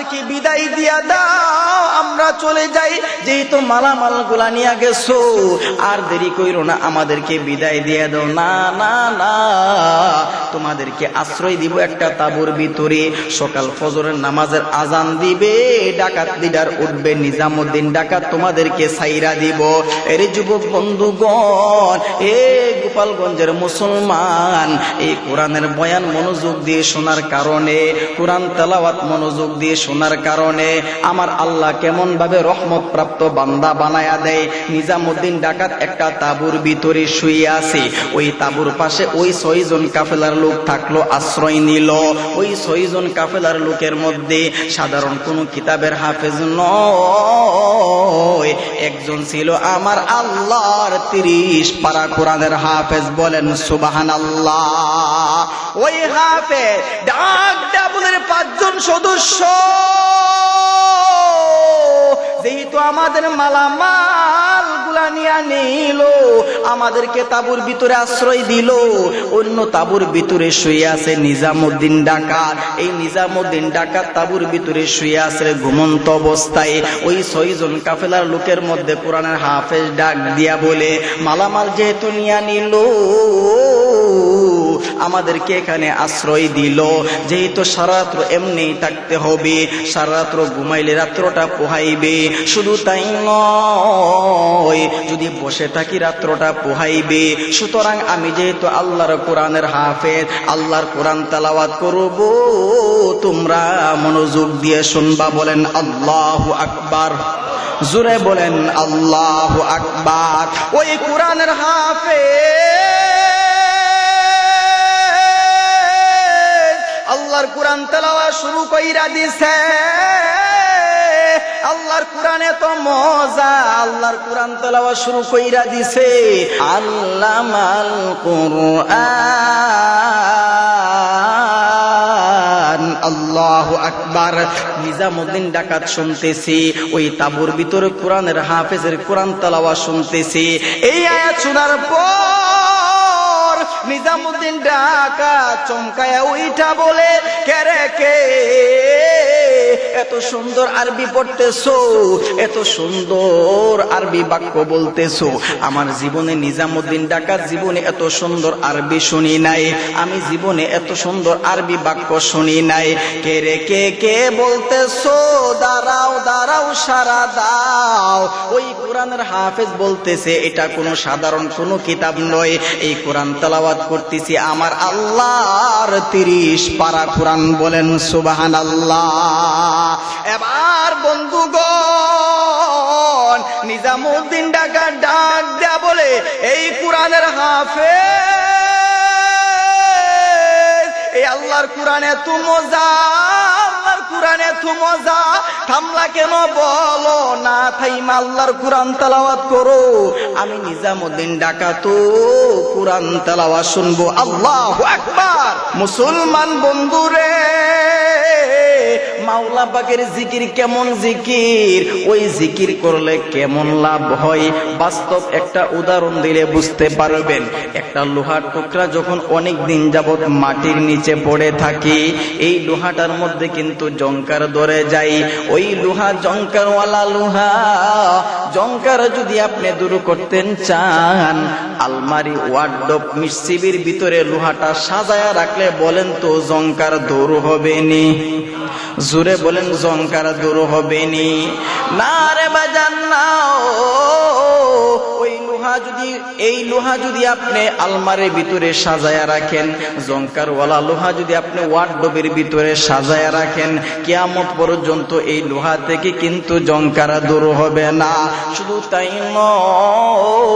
আমাদেরকে বিদায় দিয়া দাও, আমরা চলে যাই, যেহেতু মালামাল গুলা নিয়ে গেছো, আর দেরি কইরো না, আমাদেরকে বিদায় দিয়ে দাও। না না না, তোমাদেরকে আশ্রয় দিব একটা তাঁবুর ভিতরে। সকাল ফজরের নামাজের আজান দিবে, ডাকাত লিডার উঠবে, নিজামুদ্দিন ডাকাত তোমাদেরকে ছাইরা দিব। এর যুবক বন্ধুগণ, এ গোপালগঞ্জের মুসলমান, এই কোরআনের বয়ান মনোযোগ দিয়ে শোনার কারণে, কোরআন তেলাওয়াত মনোযোগ দিয়ে শোনার কারণে আমার আল্লাহ কেমন ভাবে রহমত প্রাপ্ত বান্দা বানায়া দেয়। নিজামুদ্দিন ডাকাত একটা তাঁবুর ভিতরে শুয়ে আছে, ওই তাঁবুর পাশে ওই 6 জন কাফেলার লোক থাকলো, আশ্রয় নিল। ওই 6 জন কাফেলার লোকের মধ্যে সাধারণ কোন কিতাবের হাফেজ নয়, একজন ছিল আমার আল্লাহর 30 পারা কোরআনের হাফেজ। বলেন সুবহানাল্লাহ। ওই হাফেজ ডাক ডাবলের 5 জন সদস্য, যেহেতু আমাদের মালামাল গুলা নিয়ে নিল, আমাদেরকে তাঁবুর ভিতরে আশ্রয় দিল, অন্য তাঁবুর ভিতরে শুয়ে আছে নিজামুদ্দিন ডাকাত। এই নিজামুদ্দিন ডাকাত তাঁবুর ভিতরে শুয়ে আছে ঘুমন্ত অবস্থায়। ওই 6 জন কাফেলার লোকের মধ্যে কোরআনের হাফেজ ডাক দিয়া বলে, মালামাল যেহেতু নিয়ে নিল, আমাদেরকে এখানে আশ্রয় দিল, যেহেতু সারারাত্র এমনি থাকতে হবে, সারারাত্র ঘুমাইলে রাত্রটা পোহাইবে, শুধু তাই নয়, যদি বসে থাকি রাত্রটা পোহাইবে। সুতরাং আমি যেহেতু আল্লাহর কোরআনের হাফেজ, আল্লাহর কোরআন তেলাওয়াত করব, তোমরা মনোযোগ দিয়ে শুনবা। বলেন আল্লাহু আকবার। জোরে বলেন আল্লাহু আকবার। ওই কোরআনের হাফেজ আল্লাহর কোরআন তেলাওয়াত শুরু কইরা দিছে। আল্লাহর কোরআন এত মজা, আল্লাহর কোরআন তেলাওয়াত শুরু কইরা দিছে। আল্লামাল কোরআন, আল্লাহু আকবার। নিজামুদ্দিন ডাকাত শুনতেছি, ওই তাঁবুর ভিতরে কোরআনের হাফেজের কোরআন তেলাওয়াত শুনতেছি। এই আয়াত শোনার পর নিজামুদ্দিন ডাকাত চমকায়া উইঠা বলে, কে রে কে, এত সুন্দর আরবি পড়তেছো, এত সুন্দর আরবি বাক্য বলতেছো। আমার জীবনে নিজামুদ্দিন ডাকাত জীবনে এত সুন্দর আরবি শুনি নাই, আমি জীবনে এত সুন্দর আরবি বাক্য শুনি নাই। কে রে কে কে বলতেছো, দাঁড়াও দাঁড়াও সারা দাও। ওই কোরআনের হাফেজ বলতেছে, এটা কোনো সাধারণ কোনো কিতাব নয়, এই কোরআন তেলাওয়াত করতেছি আমার আল্লাহর 30 পারা কোরআন। বলেন সুবহানাল্লাহ। এবার বন্ধুগণ, নিজামুদ্দিন ডাকাত ডাক দেয়া বলে, এই কোরআনের হাফেজ, এই আল্লাহর কোরআনে এত মজা, আল্লাহর কোরআনে এত মজা, থামলা কেন বলো না, থাইমা আল্লাহর কোরআন তেলাওয়াত করো। আমি নিজামুদ্দিন ডাকাত কোরআন তেলাওয়াত শুনবো। আল্লাহু আকবার। মুসলমান বন্ধুরে, মাওলা পাকের জিকির কেমন জিকির, ওই জিকির করলে কেমন লাভ হয়, বাস্তব একটা উদাহরণ দিলে বুঝতে পারবেন। একটা লোহার টুকরা যখন অনেক দিন যাবত মাটির নিচে পড়ে থাকে, এই লোহাটার মধ্যে কিন্তু জংকার ধরে যায়। ওই লোহা জংকারওয়ালা লোহা, জংকার যদি আপনি দূর করতেন চান, আলমারি ওয়ার্ডরোব মিসিবির ভিতরে লোহাটা সাজায়া রাখলে বলেন তো জংকার দূর হবে নি? জোরে বলেন, জংকার দূর হবে নি? না রে বাজান না। ওই লোহা যদি, এই লোহা যদি আপনি আলমারির ভিতরে সাজায়া রাখেন, জংকারওয়ালা লোহা যদি আপনি ওয়ার্ডরোবের ভিতরে সাজায়া রাখেন, কিয়ামত পর্যন্ত এই লোহা থেকে কিন্তু জংকার দূর হবে না। শুধু তাই নয়,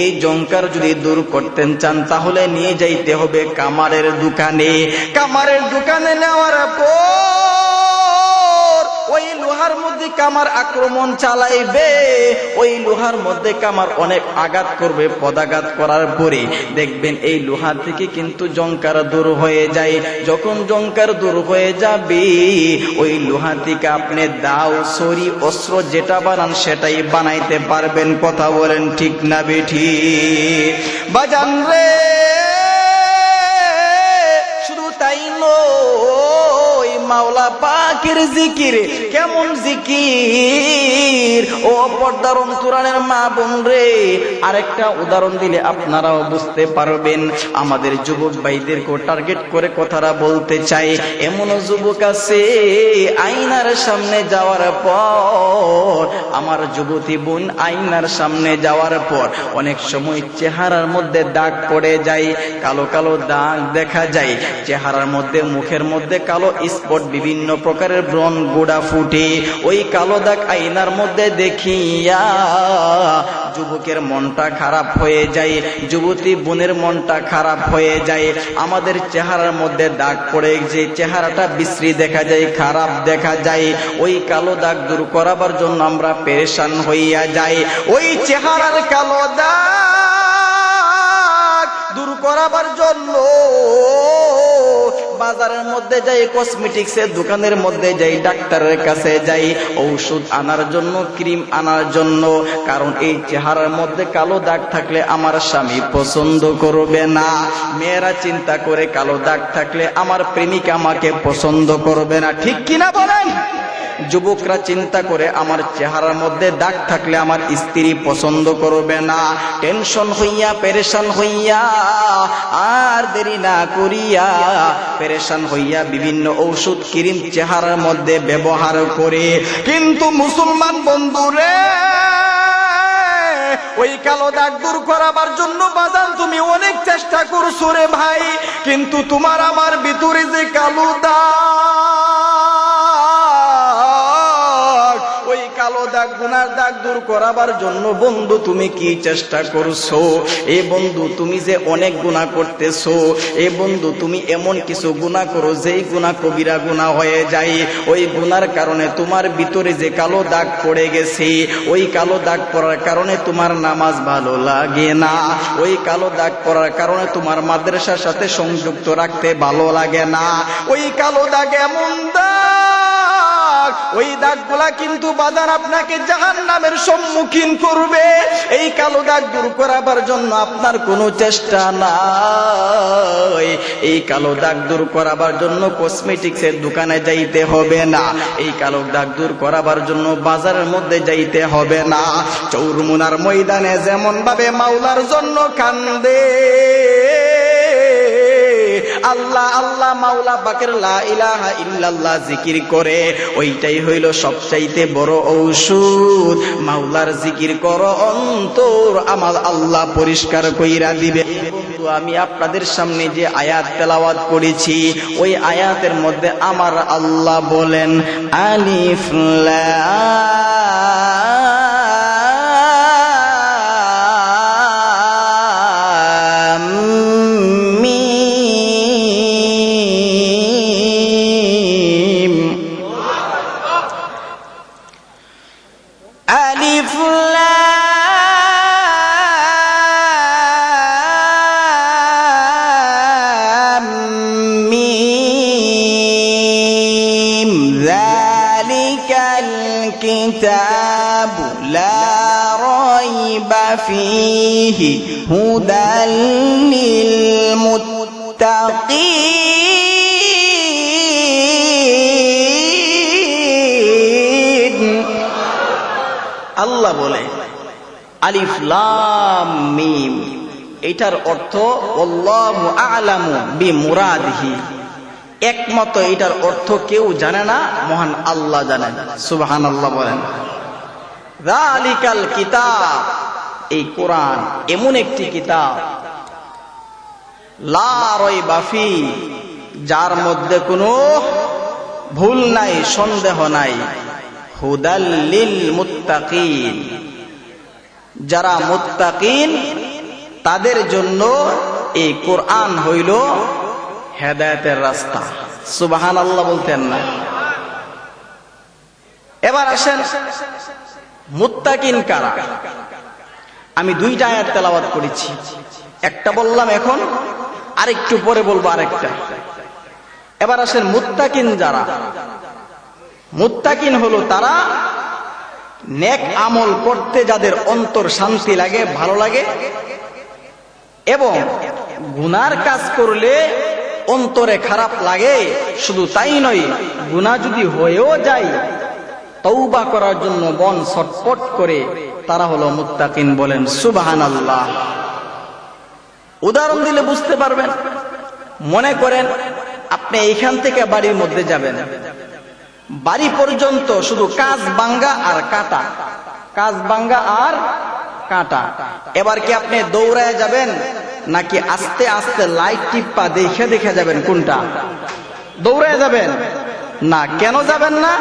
এই জংকার যদি দূর করতেন চান, তাহলে নিয়ে যাইতে হবে কামারের দোকানে। কামারের দোকানে নেওয়ার পর ওই লোহার মধ্যে কামার আক্রমণ চালাইবে, ওই লোহার মধ্যে কামার অনেক আঘাত করবে। পদাঘাত করার পরে দেখবেন এই লোহা থেকে কিন্তু জংকার দূর হয়ে যায়। যখন জংকার দূর হয়ে যাবে, ওই লোহা থেকে আপনি দাও, ছড়ি, অস্ত্র যেটা বানান সেটাই বানাইতে পারবেন। কথা বলেন ঠিক না বেঠিক? বাজান রে, শুধু তাই নয়, মাওলা পাক পাকের জিকির কেমন জিকির। ও পর্দার অন্তরালের মা বোন রে, আরেকটা উদাহরণ দিলে আপনারাও বুঝতে পারবেন। আমাদের যুবক ভাইদেরকে টার্গেট করে কথাটা বলতে চাই। এমন যুবক আছে আয়নার সামনে যাওয়ার পর, আমার যুবতী বোন আয়নার সামনে যাওয়ার পর অনেক সময় চেহারার মধ্যে দাগ পড়ে যায়, কালো কালো দাগ দেখা যায় চেহারার মধ্যে, মুখের মধ্যে কালো স্পট, বিভিন্ন প্রকারের ব্রণ গোড়া ফুটে। ওই কালো দাগ আয়নার মধ্যে দেখিয়া যুবকের মনটা খারাপ হয়ে যায়, যুবতী বোনের মনটা খারাপ হয়ে যায়। আমাদের চেহারার মধ্যে দাগ পড়ে, যে চেহারাটা বিশ্রী দেখা যায়, খারাপ দেখা যায়, ওই কালো দাগ দূর করাবার জন্য আমরা পেরেশান হইয়া যাই। ওই চেহারার কালো দাগ দূর করাবার জন্য বাজারের মধ্যে যাই, কসমেটিক্সের দোকানের মধ্যে যাই, ডাক্তারের কাছে যাই ঔষধ আনার জন্য, ক্রিম আনার জন্য। কারণ এই চেহারার মধ্যে কালো দাগ থাকলে আমার স্বামী পছন্দ করবে না। মেয়েরা চিন্তা করে কালো দাগ থাকলে আমার প্রেমিকা আমাকে পছন্দ করবে না, ঠিক কিনা বলেন? যুবকরা চিন্তা করে আমার চেহারার মধ্যে দাগ থাকলে আমার স্ত্রী পছন্দ করবে না। টেনশন হইয়া, পেরেশান হইয়া, আর দেরি না করিয়া পেরেশান হইয়া বিভিন্ন ঔষধ ক্রিম চেহারার মধ্যে ব্যবহার করে। কিন্তু মুসলমান বন্ধুরে, ওই কালো দাগ দূর করাবার জন্য বাজান তুমি অনেক চেষ্টা করছো রে ভাই, কিন্তু তোমার আমার ভিতরে যে কালো দাগ, ওই কালো দাগ, গুনার দাগ দূর করাবার জন্য বন্ধু তুমি কি চেষ্টা করছো? এ বন্ধু তুমি যে অনেক গুনাহ করতেছো, এ বন্ধু তুমি এমন কিছু গুনাহ করো যেই গুনাহ কবিরা গুনাহ হয়ে যায়। ওই গুনার কারণে তোমার ভিতরে যে কালো দাগ পড়ে গেছে, ওই কালো দাগ পড়ার কারণে তোমার নামাজ ভালো লাগে না, ওই কালো দাগ পড়ার কারণে তোমার মাদ্রাসার সাথে সংযুক্ত রাখতে ভালো লাগে না। ওই কালো দাগ এমন দাগ, ওই দাগগুলা কিন্তু বাজার আপনাকে জাহান্নামের সম্মুখীন করবে। এই কালো দাগ দূর করাবার জন্য আপনার কোনো চেষ্টা নাই। এই কালো দাগ দূর করাবার জন্য কসমেটিক্সের দোকানে যাইতে হবে না, এই কালো দাগ দূর করাবার জন্য বাজারের মধ্যে যাইতে হবে না। চৌরমুনার ময়দানে যেমন ভাবে মাওলার জন্য কান্দে, আল্লাহ আল্লাহ মাওলা পাকের লা ইলাহা ইল্লাল্লাহ জিকির করে, ওইটাই হইল সবচাইতে বড় ঔষধ। মাওলার জিকির করো অন্তর, আমার আল্লাহ পরিষ্কার কইরা দিবে। বন্ধু, আমি আপনাদের সামনে যে আয়াত তেলাওয়াত করেছি, ওই আয়াতের মধ্যে আমার আল্লাহ বলেন আলিফ লাম মিম। আলিফ লাম মিম যালিকাল কিতাবু লা রাইবা ফীহি হুদাল লিল মুত্তাকিন। আল্লাহ বলে আলিফ লাম মিম, এটার অর্থ আল্লাহু আ'লামু বিমুরাদিহি, একমাত্র এটার অর্থ কেউ জানে না, মহান আল্লাহ জানেন। সুবহানাল্লাহ বলেন। যালিকাল কিতাব, এই কোরআন এমন একটি কিতাব, লা রাইবা ফি, যার মধ্যে কোনো ভুল নাই, সন্দেহ নাই, হুদাল লিল মুত্তাকিন, যারা মুত্তাকিন তাদের জন্য এই কোরআন হইল হেদায়েতের রাস্তা। সুবহানাল্লাহ বলতেন না? এবার আসেন মুত্তাকিন কারা। আমি দুইটা আয়াত তেলাওয়াত করেছি, একটা বললাম এখন, আরেকটু পরে বলবো আরেকটা। এবার আসেন মুত্তাকিন যারা, মুত্তাকিন হলো তারা নেক আমল করতে যাদের অন্তর শান্তি লাগে, ভালো লাগে, এবং গুনার কাজ করলে অন্তরে খারাপ লাগে, শুধু তাই নয়, গুনাহ যদি হয়েও যায় তওবা করার জন্য মন ছটফট করে, তারা হলো মুত্তাকিন। বলেন সুবহানাল্লাহ। উদাহরণ দিলে বুঝতে পারবেন। মনে করেন আপনি এইখান থেকে বাড়ির মধ্যে যাবেন, বাড়ি পর্যন্ত শুধু কাঁচ ভাঙ্গা আর কাটা, কাঁচ ভাঙ্গা আর কাটা। এবার কি আপনি দৌড়ায় যাবেন নাকি আস্তে আস্তে লাইট টিপা দেখে দেখে যাবেন? কোনটা? দৌড়ায় যাবেন না। কেন যাবেন না?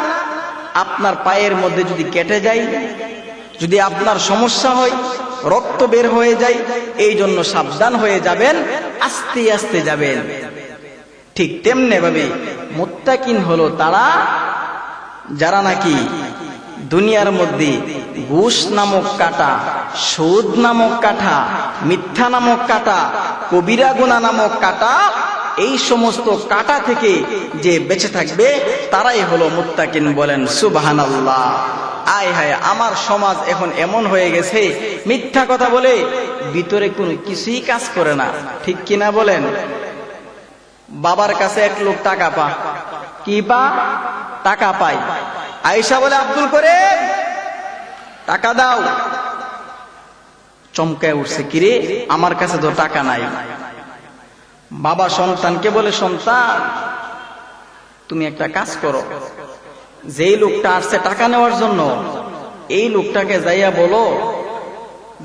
আপনার পায়ের মধ্যে যদি কেটে যায়, যদি আপনার সমস্যা হয়, রক্ত বের হয়ে যায়, এই জন্য সাবধান হয়ে যাবেন, আস্তে আস্তে যাবেন। ঠিক তেমনি ভাবে মুত্তাকিন হলো তারা যারা নাকি দুনিয়ার মধ্যে ঘুষ নামক কাঁটা, সুদ নামক কাঁটা, মিথ্যা নামক কাঁটা, কবিরা গুনাহ নামক কাঁটা, এই সমস্ত কাঁটা থেকে যে বেঁচে থাকবে তারাই হলো মুত্তাকিন। বলেন সুবহানাল্লাহ। আয় হায়, আমার সমাজ এখন এমন হয়ে গেছে, মিথ্যা কথা বলে ভিতরে কোনো কিছুই কাজ করে না। ঠিক কিনা বলেন? বাবার কাছে এক লোক টাকা পা, কি পা? টাকা পাই। আয়েশা বলে, আব্দুল করে টাকা দাও। চমকায় উঠছে, কিরে আমার কাছে তো টাকা নাই। বাবা সন্তানকে বলে, সন্তান তুমি একটা কাজ করো, যেই লোকটা আসছে টাকা নেওয়ার জন্য, এই লোকটাকে যাইয়া বলো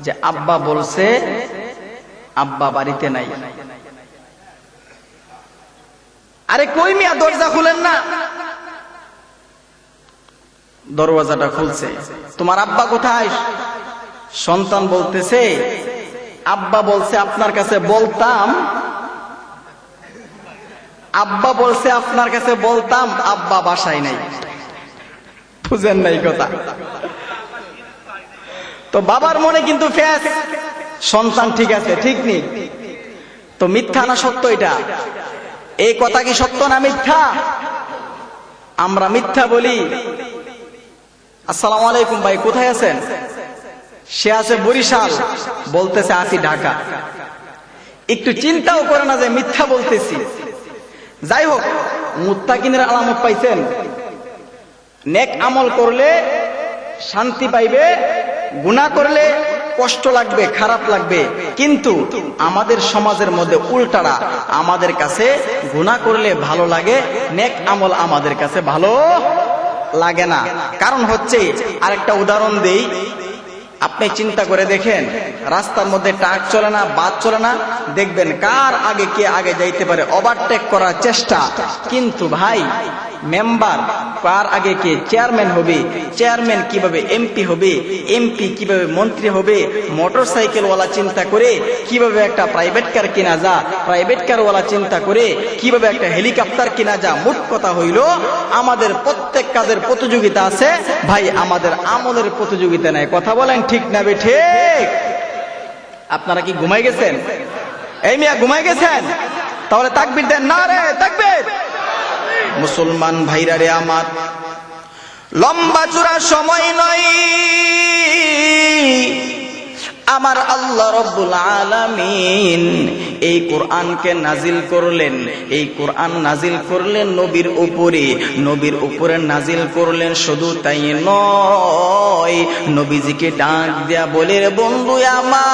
যে আব্বা বলছে আব্বা বাড়িতে নাই। আরে কই মিয়া, দরজা খুলেন না। দরওয়াজাটা খুলছে, তোমার আব্বা কোথায়? সন্তান বলতেছে, আব্বা বলছে আপনার কাছে বলতাম, আব্বা বলছে আপনার কাছে বলতাম, আব্বা বাসায় নাই। বুঝেন নাই কথা? তো বাবার মনে কিন্তু ফেস, সন্তান ঠিক আছে, ঠিক নেই। তো মিথ্যা না সত্য? এটা এই কথা কি সত্য না মিথ্যা? আমরা মিথ্যা বলি। আসসালামু আলাইকুম ভাই, কোথায় আছেন? সে আছে বরিশাল, বলতেছে আছি ঢাকা। একটু চিন্তাও করে না যে মিথ্যা বলতেছি। যাই হোক, মুত্তাকিনের আলামত পাইছেন। নেক আমল করলে শান্তি পাইবে, গুনাহ করলে কষ্ট লাগবে, খারাপ লাগবে। কিন্তু আমাদের সমাজের মধ্যে উল্টারা, আমাদের কাছে গুনাহ করলে ভালো লাগে, নেক আমল আমাদের কাছে ভালো লাগে না। কারণ হচ্ছে, আরেকটা উদাহরণ দেই, আপনি চিন্তা করে দেখেন, রাস্তার মধ্যে ট্রাক চলে না, বাস চলে না, দেখবেন কার আগে কে আগে যাইতে পারে, ওভারটেক করার চেষ্টা। কিন্তু ভাই মেম্বার কার আগে কে চেয়ারম্যান হবে, চেয়ারম্যান কিভাবে এমপি হবে, এমপি কিভাবে মন্ত্রী হবে, মোটরসাইকেলওয়ালা চিন্তা করে কিভাবে একটা প্রাইভেট কার কিনা যা, প্রাইভেট কারওয়ালা চিন্তা করে কিভাবে একটা হেলিকপ্টার কিনা যা। মোট কথা হইল, আমাদের প্রত্যেক কাজের প্রতিযোগিতা আছে ভাই, আমাদের আমলের প্রতিযোগিতা নাই। কথা বলেন ঠিক না বে ঠিক? আপনারা কি ঘুমাই গেছেন? এই মিয়া ঘুমাই গেছেন? তাহলে তাকবীর দেন, না রে তাকবীর। মুসলমান ভাইরা রে আমার, লম্বা চূড়া সময় নয়, আমার আল্লাহ রব্বুল আলামিন এই কোরআনকে নাজিল করলেন। এই কোরআন নাজিল করলেন নবীর উপরে, নবীর উপরে নাজিল করলেন। শুধু তাই নয়, নবীজিকে ডাক দেয়া বলে, বন্ধু আমার,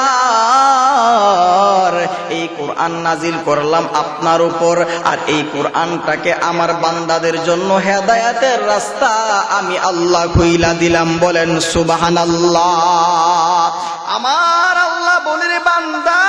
এই কোরআন নাজিল করলাম আপনার উপর, আর এই কোরআনটাকে আমার বান্দাদের জন্য হেদায়েতের রাস্তা আমি আল্লাহ খুইলা দিলাম। বলেন সুবহানাল্লাহ। আমার আল্লাহ বলে, রে বান্দা,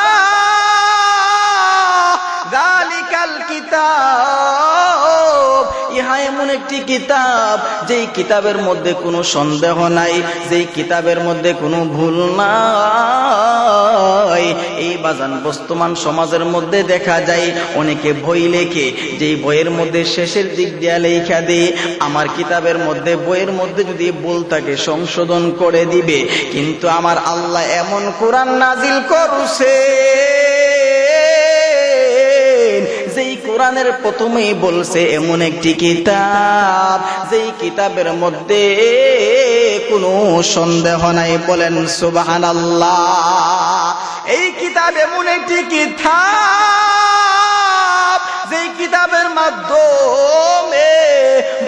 যালিকাল কিতাব, ইহা এমন একটি কিতাব, যেই কিতাবের মধ্যে কোনো সন্দেহ নাই, যেই কিতাবের মধ্যে কোনো ভুল নাই। এই বাজান বর্তমান সমাজের মধ্যে দেখা যায় অনেকে বই লেখে, যেই বইয়ের মধ্যে শেষের দিক দিয়া লেখা দেয় আমার কিতাবের মধ্যে, বইয়ের মধ্যে যদি ভুল থাকে সংশোধন করে দিবে। কিন্তু আমার আল্লাহ এমন কোরআন নাজিল করছে, যেই কোরআনের প্রথমেই বলছে এমন একটি কিতাব, যেই কিতাবের মধ্যে কোনো সন্দেহ নাই। বলেন সুবহানাল্লাহ। এই কিতাব এমন একটি কিতাব, যেই কিতাবের মাধ্যমে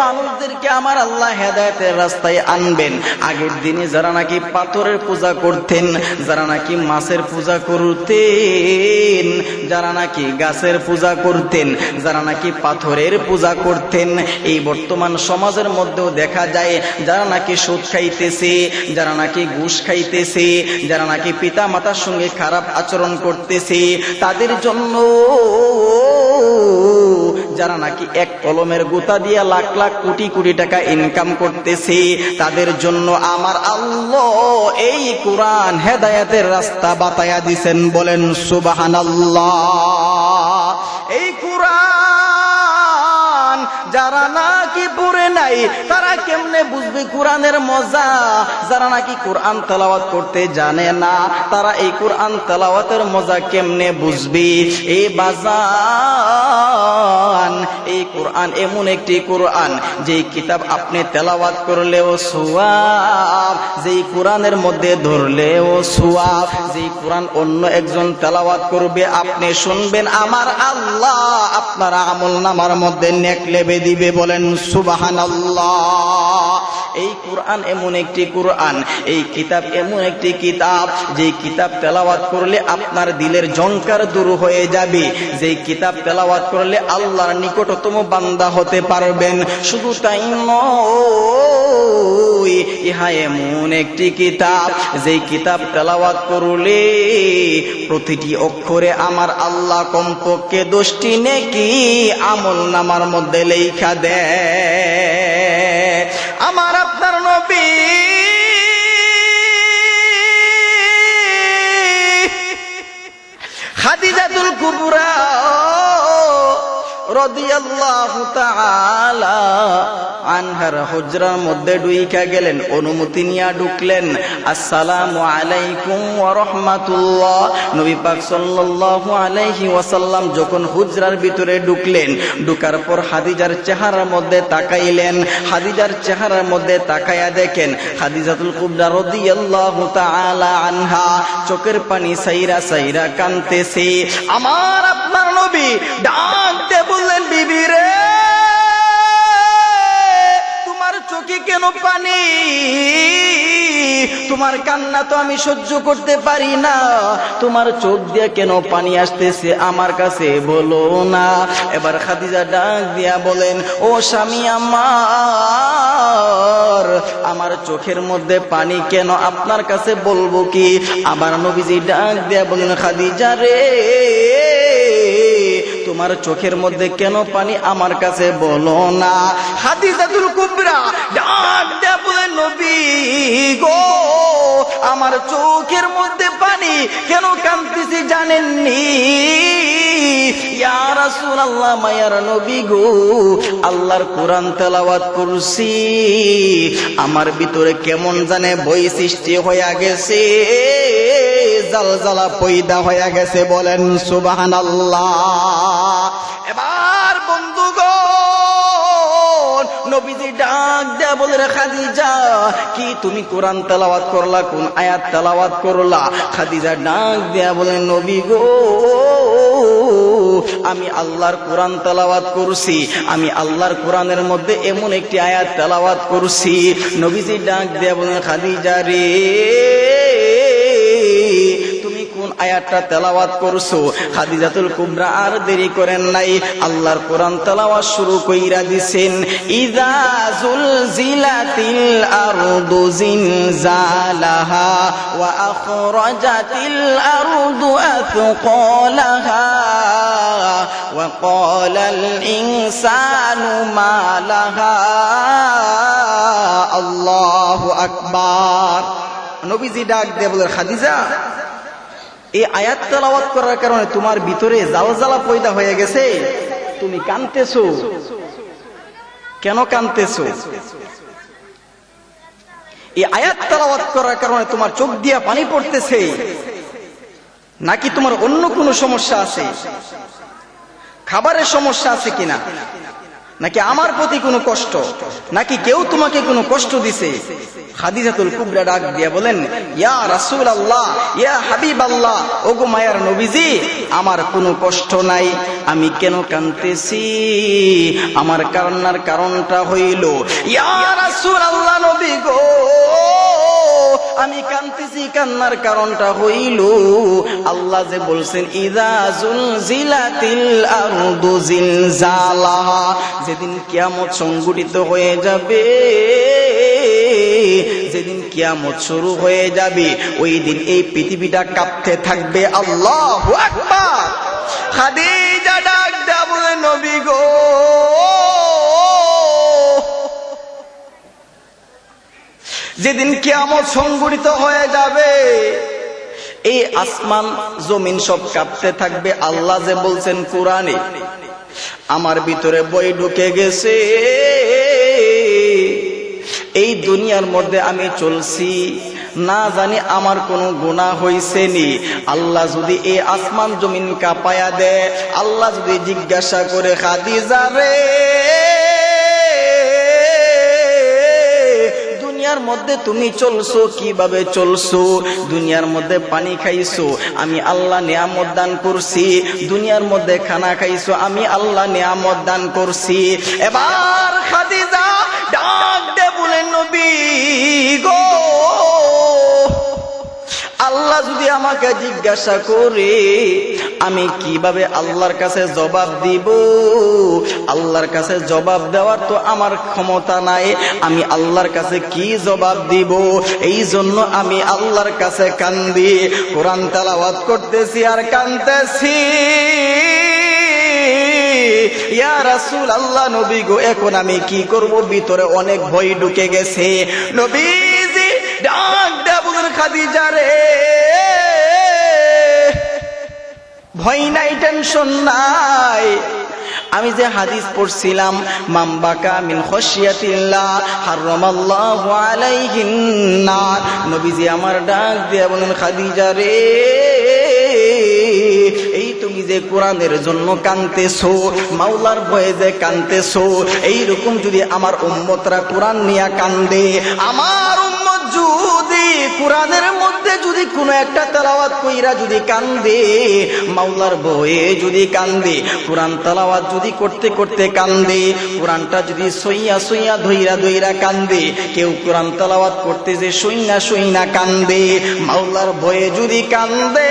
মানুষদেরকে আমার আল্লাহ হেদায়েতের রাস্তায় আনবেন। আগের দিনে যারা নাকি পাথরের পূজা করতেন, যারা নাকি মাছের পূজা করতেন, যারা নাকি গাছের পূজা করতেন, যারা নাকি পাথরের পূজা করতেন, এই বর্তমান সমাজের মধ্যেও দেখা যায় যারা নাকি সুদ খাইতেছে, যারা নাকি ঘুষ খাইতেছে, যারা নাকি পিতা মাতার সঙ্গে খারাপ আচরণ করতেছে, তাদের জন্য যারা নাকি এক কলমের গুতা দিয়ে লাখ লাখ কোটি কোটি টাকা ইনকাম করতেছে, তাদের জন্য আমার আল্লাহ এই কোরআন হেদায়েতের রাস্তা বাতায়া দিছেন। বলেন সুবহানাল্লাহ। এই কোরআন যারা নাকি পড়ে নাই তারা কেমনে বুঝবে কোরআনের মজা? যারা নাকি কোরআন তেলাওয়াত করতে জানে না তারা এই কোরআন তেলাওয়াতের মজা কেমনে বুঝবে? এই বাজান, এই কোরআন এমন একটি কোরআন যেই কিতাব আপনি তেলাওয়াত করলেও সওয়াব, যেই কোরআনের মধ্যে ধরলেও সওয়াব, যেই কোরআন অন্য একজন তেলাওয়াত করবে আপনি শুনবেন আমার আল্লাহ আপনার আমলনামার মধ্যে নেক লেবে দিবে। বলেন সুবহানাল্লাহ। এই কোরআন এমন একটি কোরআন, এই কিতাব এমন একটি কিতাব যেই কিতাব তেলাওয়াত করলে আপনার দিলের জংকার দূর হয়ে যাবে, যেই কিতাব তেলাওয়াত করলে আল্লাহর নিকটতম বান্দা হতে পারবেন। শুধু তাই নয়, ইহা এমন একটি কিতাব যেই কিতাব তেলাওয়াত করলে প্রতিটি অক্ষরে আমার আল্লাহ কমপক্ষে 10টি নেকি আমলনামার মধ্যে লেখা দেয়। আমার আপনার নবী খাদিজাতুল কুবরা রাদিয়াল্লাহু তাআলা আনহার হুজরার মধ্যে ঢুইকা গেলেন, অনুমতি নিয়ে ঢুকলেন। আসসালামু আলাইকুম ওয়া রাহমাতুল্লাহ। নবী পাক সাল্লাল্লাহু আলাইহি ওয়াসাল্লাম যখন হুজরার ভিতরে ঢুকলেন, ঢুকার পর খাদিজার চেহারার মধ্যে তাকাইলেন। খাদিজার চেহারার মধ্যে তাকায়া দেখেন খাদিজাতুল কুবরা রাদিয়াল্লাহু তাআলা আনহা চোখের পানি সাইরা সাইরা কাঁদতেছে। আমার আপনার নবী ডাকতে বললেন, বিবি রে তোমার চোখে কেন পানি? তোমার কান্না তো আমি সহ্য করতে পারি না, তোমার চোখ দিয়ে কেন পানি আসতেছে আমার কাছে বলো না। এবার খাদিজা ডাক দিয়া বলেন, ও স্বামী আমার চোখের মধ্যে পানি কেন আপনার কাছে বলবো কি? আবার নবীজি ডাক দিয়া বলেন, খাদিজা রে তোমার চোখের মধ্যে কেন পানি আমার কাছে বলো না। খাদিজাতুল কুবরা ডাক দেয়া বলে, নবী গো আমার চোখের মধ্যে পানি কেন কাঁদতেছি জানেননি? ইয়া রাসূলুল্লাহ, মায়ার নবী গো আল্লাহর কোরআন তেলাওয়াত করছি, আমার ভিতরে কেমন জানে বই সৃষ্টি হয়ে গেছে, জালজালা পয়দা হয়ে গেছে। বলেন সুবহানাল্লাহ। এবার বন্ধুগণ নবীজি ডাক দেয়া বলে, খাদিজা কি তুমি কোরআন তেলাওয়াত করলা? কোন আয়াত তেলাওয়াত করলা? খাদিজা ডাক দেয়া বলে, নবী গো আমি আল্লাহর কোরআন তেলাওয়াত করছি, আমি আল্লাহর কোরআনের মধ্যে এমন একটি আয়াত তেলাওয়াত করছি। নবীজি ডাক দেয়া বলে, খাদিজা রে কোন আয়াতটা তেলাওয়াত করছো? খাদিজাতুল কুবরা আর দেরি করেন নাই, আল্লাহর কোরআন তেলাওয়াত শুরু কইরা দিছেন। ইযা যুলজিলাতিল আরদু জিলজালাহা ওয়া আখরাজাতিল আরদু আথqalaha ওয়া ক্বালাল ইনসানু মা লাহা। আল্লাহু আকবার। নবীজি ডাক দিয়ে বলেন, খাদিজা এই আয়াত তেলাওয়াত করার কারণে তোমার ভিতরে জালজালা পয়দা হয়ে গেছে, তুমি কাঁদতেছো। কেন কাঁদতেছো? এই আয়াত তেলাওয়াত করার কারণে তোমার চোখ দিয়া পানি পড়তেছে, নাকি তোমার অন্য কোনো সমস্যা আছে? খাবারের সমস্যা আছে কিনা? নাকি আমার প্রতি কোনো কষ্ট, নাকি কেউ তোমাকে কোনো কষ্ট দিছে? খাদিজাতুল কুবরা ডাক দিয়া বলেন, ইয়া রাসূলুল্লাহ, ইয়া হাবিবাল্লাহ, ওগো মায়ার নবীজি, আমার কোনো কষ্ট নাই। আমি কেন কাঁদতেছি? আমার কান্নার কারণটা হইল, ইয়া রাসূলুল্লাহ, নবী গো, আমি কাঁদতেছি, কান্নার কারণটা হইল আল্লাহ যে বলছেন, ইযা জুলজিলাতিল আরদু জিলজালাহা, যেদিন কিয়ামত সংঘটিত হয়ে যাবে, যেদিন কিয়ামত শুরু হয়ে যাবে, ওই দিন এই পৃথিবীটা কাঁপতে থাকবে। আল্লাহু আকবার। খাদিজা ডাক দেয়া বলে, নবী গো, যেদিন কিয়ামত সংঘটিত হয়ে যাবে, এই আসমান জমিন সব কাঁপতে থাকবে। আল্লাহ যে বলছেন কোরআনে, আমার ভিতরে বই ঢুকে গেছে। এই দুনিয়ার মধ্যে আমি চলছি, না জানি আমার কোনো গুনাহ হইছে নি। আল্লাহ যদি এই আসমান জমিন কাঁপায়া দেয়, আল্লাহ যদি জিজ্ঞাসা করে, খাদিজা রে, দুনিয়ার মধ্যে তুমি চলছো কিভাবে চলছো? দুনিয়ার মধ্যে পানি খাইছো, আমি আল্লাহ নিয়ামত দান করছি। দুনিয়ার মধ্যে খানা খাইছো, আমি আল্লাহ নিয়ামত দান করছি। এবার খাদিজা ডাক দে বলেন, নবী গো, আল্লাহ যদি আমাকে জিজ্ঞাসা করে, আমি কিভাবে আল্লাহর কাছে জবাব দিব? আল্লাহর কাছে জবাব দেওয়ার তো আমার ক্ষমতা নাই। আমি আল্লাহর কাছে কি জবাব দিব? এই জন্য আমি আল্লাহর কাছে কান্দি, কোরআন তেলাওয়াত করতেছি আর কাঁদতেছি। ইয়া রাসূলুল্লাহ, নবী গো, এখন আমি কি করব? ভিতরে অনেক ভয় ঢুকে গেছে। নবীজি ডাক দেয়া বলেন, খাদিজা রে, ভয় নাই, টেনশন নাই। আমি যে হাদিস পড়ছিলাম, মামবাকা মিন খশিয়াতিল্লাহ হারামাল্লাহু আলাইহিন নার, নবীজি আমার ডাক দিয়া বলেন, খাদিজা রে, এই তুমি যে কোরআনের জন্য কাঁদতেছো, মাওলার ভয়ে যে কাঁদতেছো, এইরকম যদি আমার উম্মতরা কোরআন নিয়ে কান্দে, আমার উম্মত যদি কোরআনের মধ্যে যদি কোনো একটা তেলাওয়াত কইরা যদি কান্দে, মাওলার ভয়ে যদি কান্দে, কোরআন তেলাওয়াত যদি করতে করতে কান্দে, কোরআনটা যদি সইয়া সইয়া ধইরা ধইরা কান্দে, কেউ কোরআন তেলাওয়াত করতে যে সইনা সইনা কান্দে, মাওলার ভয়ে যদি কান্দে,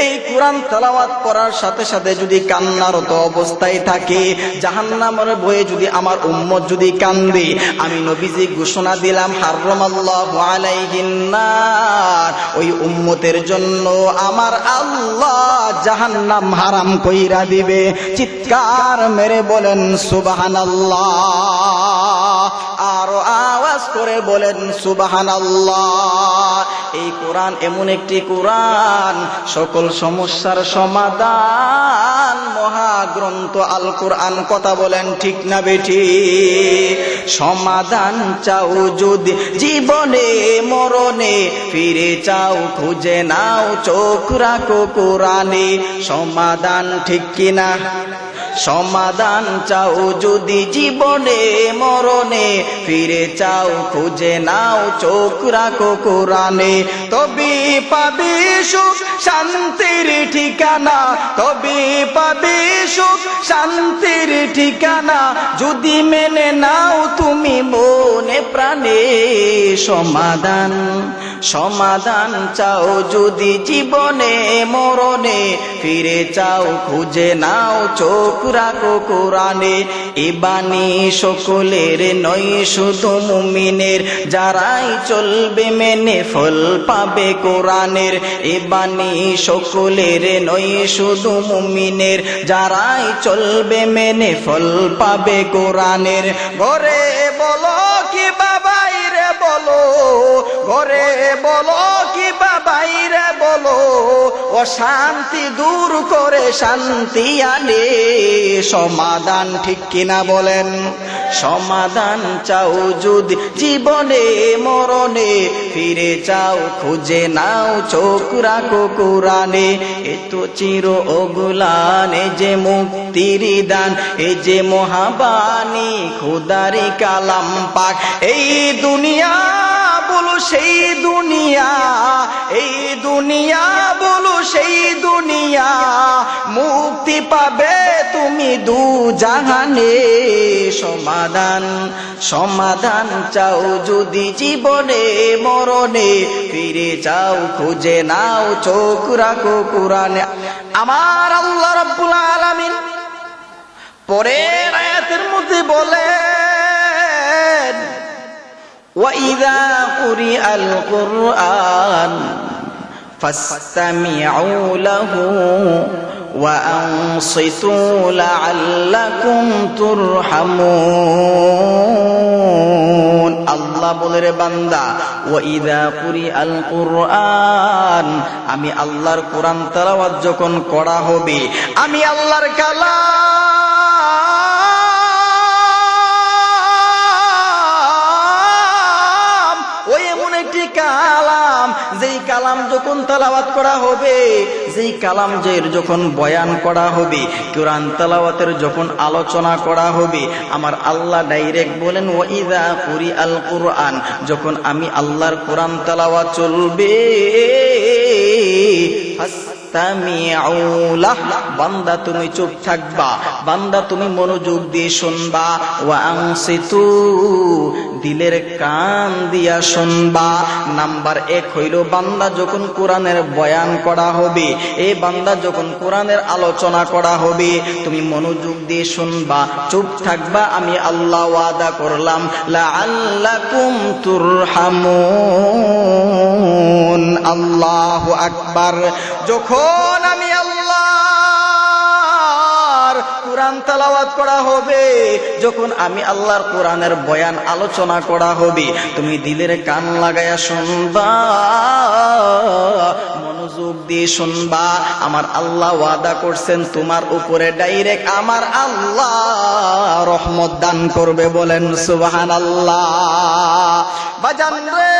এই কোরআন তেলাওয়াত করার সাথে সাথে যদি কান্নারত অবস্থায় থাকে, জাহান্নামের ভয়ে যদি আমার উম্মত যদি কান্দে, আমি নবীজি ঘোষণা দিলাম, হারামাল্লাহু আলাইহিন নার, ওই উম্মতের জন্য আমার আল্লাহ জাহান্নাম হারাম কইরা দিবে। চিৎকার মেরে বলেন সুবহানাল্লাহ, আর আওয়াজ করে বলেন সুবহানাল্লাহ। এই কোরআন এমন একটি কোরআন, সকল সমস্যার সমাধান, মহাগ্রন্থ আল কোরআন। কথা বলেন ঠিক না বেঠি? সমাধান চাও যদি জীবনে মরণে, ফিরে চাও খুঁজে নাও, চোখ রাখো কোরআনে। সমাধান ঠিক কিনা? সমাধান চাও যদি জীবনে মরণে, ফিরে চাও খুঁজে নাও, চোখ রাখো কোরআনে। তবে পাবে সুখ শান্তির ঠিকানা, তবে পাবে সুখ শান্তির ঠিকানা, যদি মেনে নাও তুমি মনে প্রাণে। সমাধান সমাধান চাও যদি জীবনে মরণে, ফিরে চাও খুঁজে নাও, চোখ রাখো কোরআনে। এ বাণী সকলের নয় শুধু মুমিনের, যারাই চলবে মেনে ফল পাবে কোরআনের। এ বাণী সকলের নয় শুধু মুমিনের, যারাই চলবে মেনে ফল পাবে কোরআনের। ঘরে বলো কি বাবাই রে বলো, ঘরে বলো কিবা বাইরে বলো, অশান্তি দূর করে শান্তি আনে সমাধান। ঠিক কিনা বলেন? সমাধান চাও যদি জীবনে মরণে, ফিরে চাও খুঁজে নাও চোখ রাখো কোরআনে। এ তো চির অগুলান, এ যে মুক্তির দান, এ যে মহাবাণী খোদারি কালাম পাক। এই দুনিয়া বলো সেই দুনিয়া, এই দুনিয়া বলো সেই দুনিয়া, মুক্তি পাবে তুমি দু জাহানে। সমাধান সমাধান চাও যদি জীবনে মরণে, ফিরে যাও খুঁজে নাও চোখ রাখো কোরআনে। আমার আল্লাহ রাব্বুল আলামিন পরের আয়াতের মধ্যে বলেন, وَإِذَا قُرِئَ الْقُرْآنُ فَاسْتَمِعُوا لَهُ وَأَنصِتُوا لَعَلَّكُمْ تُرْحَمُونَ। আল্লাহ বলে রে বান্দা, وَإِذَا قُرِئَ الْقُرْآنُ, আমি আল্লাহর কোরআন তেলাওয়াত যখন করা হবে, আমি আল্লাহর কালাম, কালাম, যেই কালাম যখন তেলাওয়াত করা হবে, যেই কালাম যখন বয়ান করা হবে, কোরআন তেলাওয়াতের যখন আলোচনা করা হবে, আমার আল্লাহ ডাইরেক্ট বলেন ওয়াইদা কুরিআল কুরআন, যখন আমি আল্লাহর কোরআন তেলাওয়াত চলবে, বান্দা তুমি চুপ থাকবা, বান্দা তুমি মনোযোগ দিয়ে শুনবা, ওয়া আনসিতু, দিলের কান দিয়া শুনবা। নাম্বার 1 হইল বান্দা যখন কোরআনের বয়ান করা হবে, এই বান্দা যখন কোরআনের আলোচনা করা হবে, তুমি মনোযোগ দিয়ে শুনবা, চুপ থাকবা। আমি আল্লাহ ওয়াদা করলাম লাআল্লাকুম তুরহামুন। আল্লাহু আকবার। যখন আমি আল্লাহর কোরআন তেলাওয়াত করা হবে, যখন আমি আল্লাহর কোরআনের বয়ান আলোচনা করা হবে, তুমি দিলের কান লাগায়া শুনবা, মনোযোগ দিয়ে শুনবা। আমার আল্লাহ ওয়াদা করছেন তোমার উপরে ডাইরেক্ট আমার আল্লাহ রহমত দান করবে। বলেন সুবহানাল্লাহ। বাজান রে,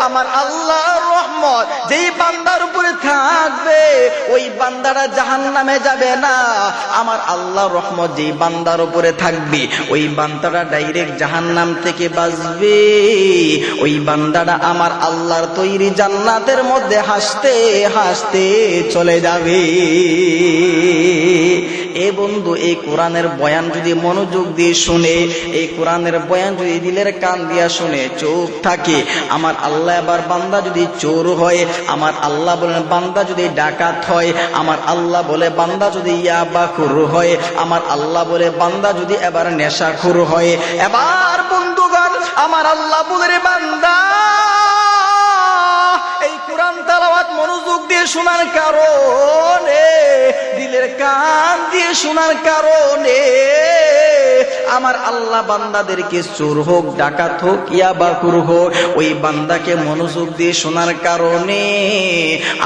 আমার আল্লাহর রহমত যেই বান্দার উপরে থাকবে, ওই বান্দারা জাহান্নামে যাবে না। আমার আল্লাহর রহমত যেই বান্দার উপরে থাকবে, ওই বান্দারা ডাইরেক্ট জাহান্নাম থেকে বাঁচবে। ওই বান্দারা আমার আল্লাহর তৈরি জান্নাতের মধ্যে হাসতে হাসতে চলে যাবে। এ বন্ধু, এই কোরআনের বয়ান যদি মনোযোগ দিয়ে শুনে, এই কোরআনের বয়ান যদি দিলের কান দিয়া শুনে চুপ থাকে, আমার আল্লাহ এবার বান্দা যদি চোর হয়, আমার আল্লাহ বলেন বান্দা যদি ডাকাত হয়, আমার আল্লাহ বলে বান্দা যদি ইয়াবাখুর হয়, আমার আল্লাহ বলে বান্দা যদি এবার নেশাখুর হয়, এবার বন্ধুগণ আমার আল্লাহ বলে রে বান্দা, এই কোরআন তেলাওয়াত মনোযোগ দিয়ে শোনার কারণে, দিলের কান দিয়ে শোনার কারণে, আমার আল্লাহ বান্দাদেরকে চোর হোক, ডাকাত হোক, ইয়াবাখুর হোক, ওই বান্দাকে মনোযোগ দিয়ে শোনার কারণে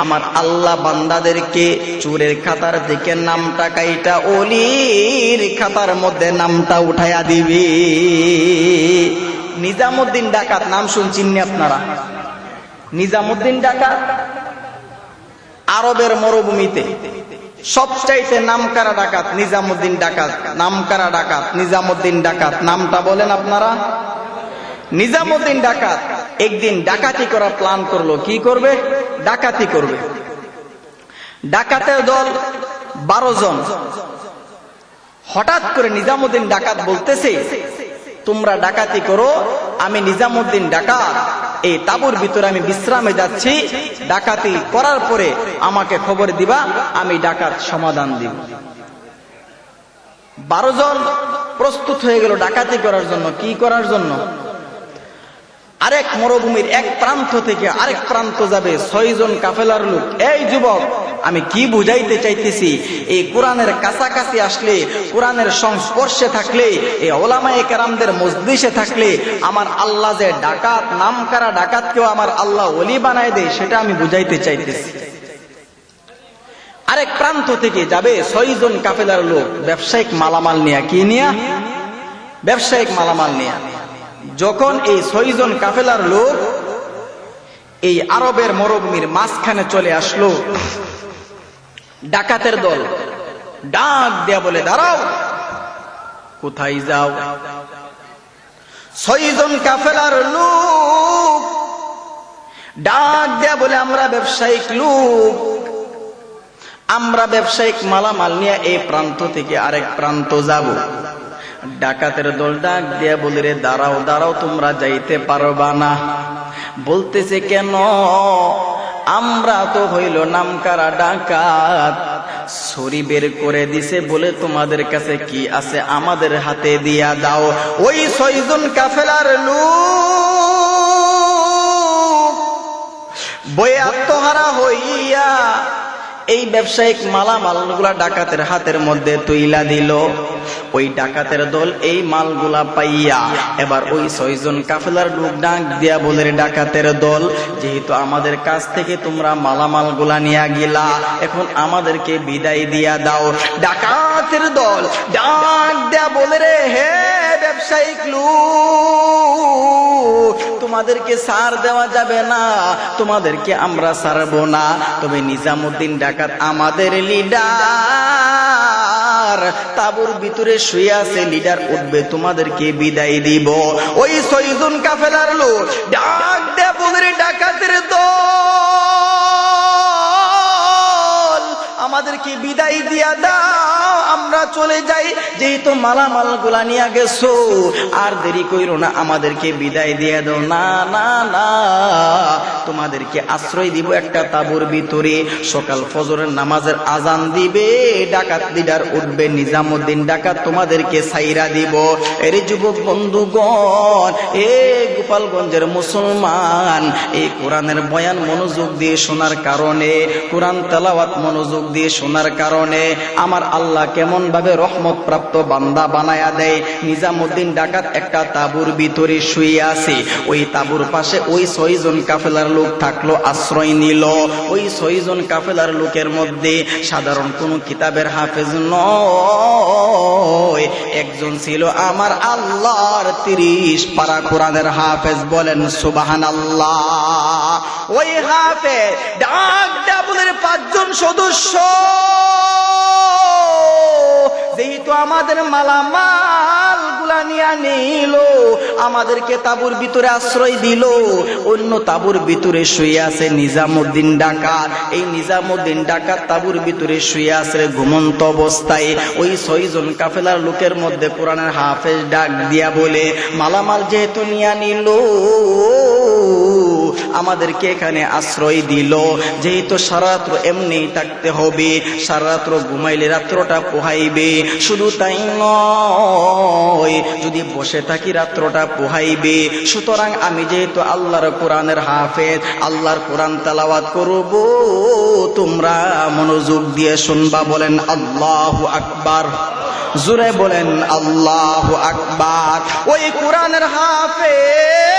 আমার আল্লাহ বান্দাদেরকে চোরের খাতার থেকে নামটা কাইটা ওলির খাতার মধ্যে নামটা উঠাইয়া দিবি। নিজামুদ্দিন ডাকাত নাম শুনছেন আপনারা? নিজামুদ্দিন ডাকাত আরবের মরুভূমিতে সবচাইতে নামকারা ডাকাত নিজামুদ্দিন ডাকাত। নামকারা ডাকাত নিজামুদ্দিন ডাকাত, নামটা বলেন আপনারা? নিজামুদ্দিন ডাকাত একদিন ডাকাতি করার প্ল্যান করলো। কি করবে? ডাকাতি করবে। ডাকাতের দল 12 জন। হঠাৎ করে নিজামুদ্দিন ডাকাত বলতেছে, তোমরা ডাকাতি করো, আমি নিজামুদ্দিন ডাকাত এই তাঁবুর ভিতরে আমি বিশ্রামে যাচ্ছি, ডাকাতি করার পরে আমাকে খবর দিবা, আমি ডাকাত সমাধান দিব। 12 জন প্রস্তুত হয়ে গেল ডাকাতি করার জন্য। কি করার জন্য? আরেক মরুভূমির এক প্রান্ত থেকে আরেক প্রান্ত যাবে 6 জন কাফেলার লোক। এই যুবক, আমি কি বুঝাইতে চাইতেছি, এই কোরআনের কাছাকাছি আসলে, কোরআনের সংস্পর্শে থাকলে, এই ওলামায়ে কেরামদের মজলিসে থাকলে আমার আল্লাহ যে ডাকাত, নামকারা ডাকাতকেও আমার আল্লাহ ওলি বানায় দেয়, সেটা আমি বুঝাইতে চাইতেছি। আরেক প্রান্ত থেকে যাবে 6 জন কাফেলার লোক ব্যবসায়িক মালামাল নিয়ে। কি নিয়ে? ব্যবসায়িক মালামাল নিয়ে। যখন এই 6 জন কাফেলার লোক এই আরবের মরুভূমির মাঝখানে চলে আসলো, ডাকাতের দল ডাক দেয়া বলে, দাঁড়াও, কোথায় যাও? 6 জন কাফেলার লোক ডাক দেয়া বলে, আমরা ব্যবসায়িক লোক, আমরা ব্যবসায়িক মালামাল নিয়ে এই প্রান্ত থেকে আরেক প্রান্ত যাব। ডাকাতের দল ডাক দিয়া বলে, রে দাঁড়াও দাঁড়াও, তোমরা যাইতে পারবা না। বলতেছে কেন? আমরা তো হইল নামকারা ডাকাত, ছুরি বের করে দিছে বলে তোমাদের কাছে কি আছে আমাদের হাতে দিয়া দাও। ওই 6 জন কাফেলার লোক বয়ে আত্মহারা হইয়া এই ব্যবসায়িক মালামালগুলা ডাকাতের হাতের মধ্যে তুইলা দিল। ওই ডাকাতের দল এই মালগুলা পাইয়া এবার ওই 6 জন কাফেলার লোক ডাক দিয়া বলে, ডাকাতের দল, যেহেতু আমাদের কাছ থেকে তোমরা মালামালগুলা নিয়ে গেলা, এখন আমাদেরকে বিদায় দিয়া দাও। ডাকাতের দল ডাক দিয়া বলে, রে হে ব্যবসায়িক লোক, তোমাদেরকে ছাড় দেওয়া যাবে না, তোমাদেরকে আমরা ছাড়বো না। তবে নিজামুদ্দিন ডাকাত আমাদের লিডার, তাঁবুর ভিতরে শুয়ে আছে, লিডার উঠবে, তোমাদেরকে বিদায় দিব। ওই 6 জন কাফেলার লোক ডাক দেয়া বলে, ডাকাতের দল, আমাদেরকে বিদায় দিয়া দাও, আমরা চলে যাই, যেহেতু মালামাল গুলা নিয়ে গেছো, আর দেরি কইরো না, আমাদেরকে বিদায় দিয়ে দাও। না না না, তোমাদেরকে আশ্রয় দিব একটা তাঁবুর ভিতরে, সকাল ফজরের নামাজের আজান দিবে, ডাকাত লিডার উঠবে, নিজামুদ্দিন ডাকাত তোমাদেরকে ছাইরা দিব। এর যুবক বন্ধুগণ, এ গোপালগঞ্জের মুসলমান, এই কোরআনের বয়ান মনোযোগ দিয়ে শোনার কারণে, কোরআন তেলাওয়াত মনোযোগ দিয়ে শোনার কারণে আমার আল্লাহ কেমন ভাবে রহমত প্রাপ্ত বান্দা বানায়া দেয়। নিজামুদ্দিন ডাকাত একটা তাঁবুর ভিতরে শুয়ে আছে, ওই তাঁবুর পাশে ওই 6 জন কাফেলার লোক থাকলো, আশ্রয় নিল। ওই 6 জন কাফেলার লোকের মধ্যে সাধারণ কোন কিতাবের হাফেজ নয়, একজন ছিল আমার আল্লাহর 30 পারা কোরআনের হাফেজ। বলেন সুবহানাল্লাহ। ওই হাফেজ ডাক দেয়া বলে, 5 জন সদস্য, যেহেতু আমাদের মালামাল গুলা নিয়ে নিল, আমাদেরকে তাঁবুর ভিতরে আশ্রয় দিল, অন্য তাঁবুর ভিতরে শুয়ে আছে নিজামুদ্দিন ডাকাত। এই নিজামুদ্দিন ডাকাত তাঁবুর ভিতরে শুয়ে আছে ঘুমন্ত অবস্থায়। ওই 6 জন কাফেলার লোকের মধ্যে কোরআনের হাফেজ ডাক দিয়া বলে, মালামাল যেহেতু নিয়ে নিল, আমাদেরকে এখানে আশ্রয় দিল, যেহেতু সারারাত্র এমনি থাকতে হবে, সারারাত্র ঘুমাইলে রাত্রটা পোহাইবে, শুধু তাই নয়, যদি বসে থাকি রাত্রটা পোহাইবে। সুতরাং আমি যেহেতু আল্লাহর কোরআনের হাফেজ, আল্লাহর কোরআন তেলাওয়াত করব, তোমরা মনোযোগ দিয়ে শুনবা। বলেন আল্লাহু আকবার, জোরে বলেন আল্লাহু আকবার। ওই কোরআনের হাফেজ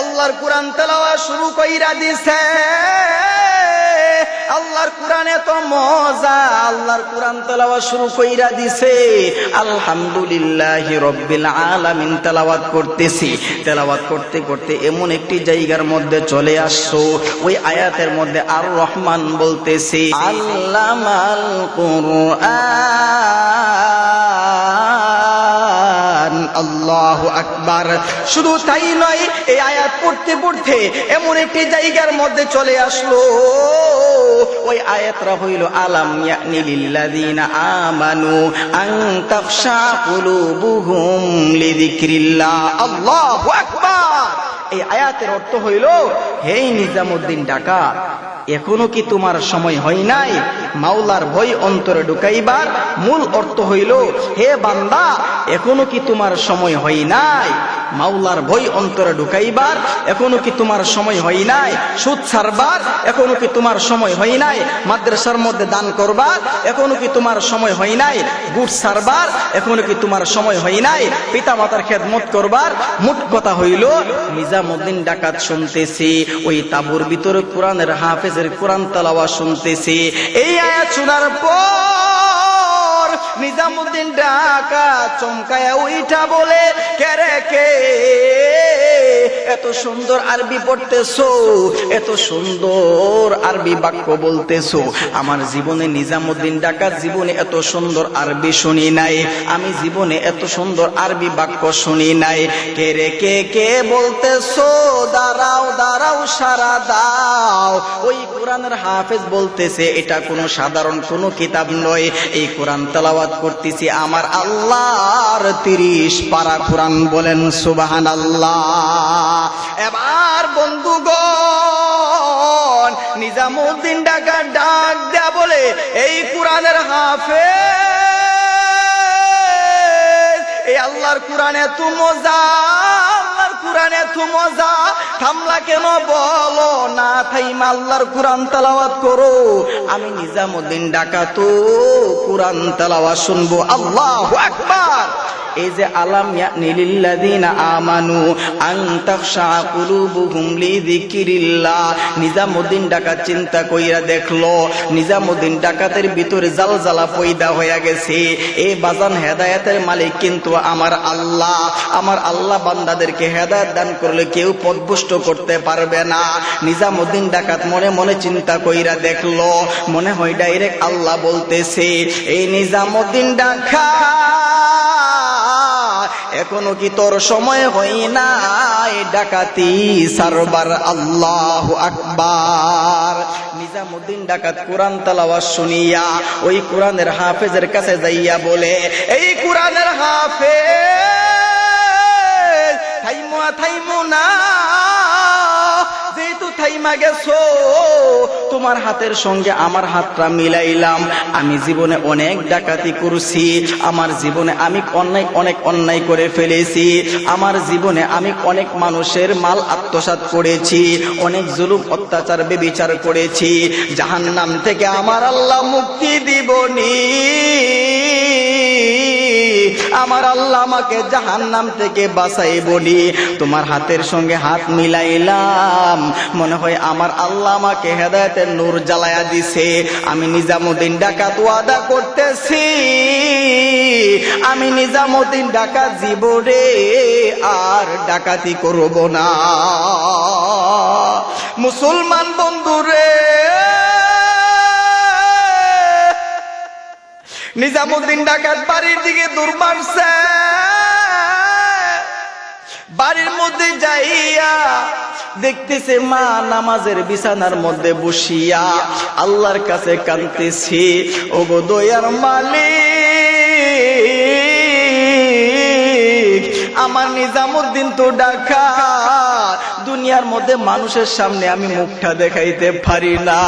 আল্লাহর কোরআন তেলাওয়াত শুরু কইরা দিছে। আল্লাহর কোরআন এত মজা, আল্লাহর কোরআন তেলাওয়াত শুরু কইরা দিছে। আলহামদুলিল্লাহি রাব্বিল আলামিন তেলাওয়াত করতেছি, তেলাওয়াত করতে করতে এমন একটি জায়গার মধ্যে চলে আসছো, ওই আয়াতের মধ্যে আর রহমান বলতেছে, আল্লামাল কুরআন। আল্লাহু আকবার। শুধু তাই নয়, এই আয়াত পড়তে পড়তে এমন একটি জায়গার মধ্যে চলে আসলো, ওই আয়াতটা হইল, আলাম ইয়ানি লিল্লাযিনা আমানু আন তাখশা কুলুবুহুম লিযিকরিল্লাহ। আল্লাহু আকবার। এই আয়াতের অর্থ হইল, হে নিজামুদ্দিন ডাকাত, এখনো কি তোমার সময় হয় নাই মাওলার ভয় অন্তরে ঢুকাইবার? মূল অর্থ হইল, হে বান্দা, এখনো কি তোমার সময় হয় নাই মাওলার ভয় অন্তরে ঢুকাইবার এখনো কি তোমার সময় হয় নাই? সুদ ছাড়বার এখনো কি তোমার সময় হয় নাই? মাদ্রাসার মধ্যে দান করবার এখনো কি তোমার সময় হয় নাই? গুড় ছাড়বার এখনো কি তোমার সময় হয় নাই? পিতা মাতার খেদমত করবার? মোট কথা হইল নিজামুদ্দিন ডাকাত শুনতেছি, ওই তাবুর ভিতরে কোরআনের হাফেজের কোরআন তেলাওয়াত শুনতেছি। এই আয়াত শোনার পর নিজামুদ্দিন ডাকাত চমকায়া উইঠা বলে, কে রে কে? এত সুন্দর আরবি পড়তেছো, এত সুন্দর আরবি বাক্য বলতেছো। আমার জীবনে নিজামুদ্দিন ডাকাত জীবনে এত সুন্দর আরবি শুনি নাই, আমি জীবনে এত সুন্দর আরবি বাক্য শুনি নাই। কে রে কে কে বলতেছো? দাঁড়াও দাঁড়াও সারা দাও। ওই কোরআনের হাফেজ বলতেছে এটা কোনো সাধারণ কোনো কিতাব নয়, এই কোরআন তেলাওয়াত করতেছি আমার আল্লাহর 30 পারা কোরআন। বলেন সুবহানাল্লাহ। এবার বন্ধুগণ নিজামুদ্দিন ডাকাত ডাক দেয়া বলে, এই কোরআনের হাফেজ, এই আল্লাহর কোরআনে এত মজা, আল্লাহর কোরআনে এত মজা, থামলা কেন বলো না? থাইমা আল্লাহর কোরআন তেলাওয়াত করো। আমি নিজামুদ্দিন ডাকাত কোরআন তেলাওয়াত শুনবো। আল্লাহু আকবার। এই যে আলাম ইয়ানি লিল্লাযিনা আমানু আন তাখশা কুলুবুহুম লিযিকরিল্লাহ, নিজামুদ্দিন ডাকাত চিন্তা কইরা দেখলো নিজামুদ্দিন ডাকাতের ভিতরে জালজালা পয়দা হয়ে গেছে। এই বাজান হেদায়েতের মালিক কিন্তু আমার আল্লাহ। আমার আল্লাহ বান্দাদেরকে হেদায়েত দান করলে কেউ পথভ্রষ্ট করতে পারবে না। নিজামুদ্দিন ডাকাত মনে মনে চিন্তা কইরা দেখলো, মনে হয় ডাইরেক্ট আল্লাহ বলতেছে, এই নিজামুদ্দিন ডাকাত এখনো কি তোর সময় হয় নাই ডাকাতি সারবার? আল্লাহু আকবার। নিজামুদ্দিন ডাকাত কোরআন তেলাওয়াত শুনিয়া ওই কোরআনের হাফেজের কাছে যাইয়া বলে, এই কোরআনের হাফেজ থাইমো না, যেহেতু থাইমা গেছো তোমার হাতের সঙ্গে আমার হাতটা মিলাইলাম। আমি জীবনে অনেক ডাকাতি করছি, আমার জীবনে আমি অনেক অন্যায় করে ফেলেছি, আমার জীবনে আমি অনেক মানুষের মাল আত্মসাৎ করেছি, অনেক জুলুম অত্যাচার বেবিচার করেছি। জাহান্নাম থেকে আমার আল্লাহ মুক্তি দিবনি, আমার আল্লাহ আমাকে জাহান্নাম থেকে বাঁচাইবনি। তোমার হাতের সঙ্গে হাত মিলাইলাম, মনে হয় আমার আল্লাহ আমাকে হেদায়েতের নূর জ্বালায়া দিছে। আমি নিজামুদ্দিন ডাকাত ওয়াদা করতেছি, আমি নিজামুদ্দিন ডাকাত জীবনে আর ডাকাতি করব না। মুসলমান বন্ধুরে, নিজামুদ্দিন ডাকাত বাড়ির দিকে দৌড় মারছে। বাড়ির মধ্যে যাইয়া দেখতেছে মা নামাজের বিছানার মধ্যে বসিয়া আল্লাহর কাছে কাঁদতেছে, ওগো দয়ার মালিক, আমার নিজামুদ্দিন তো ডাকাত, দুনিয়ার মধ্যে মানুষের সামনে আমি মুখটা দেখাইতে পারি না।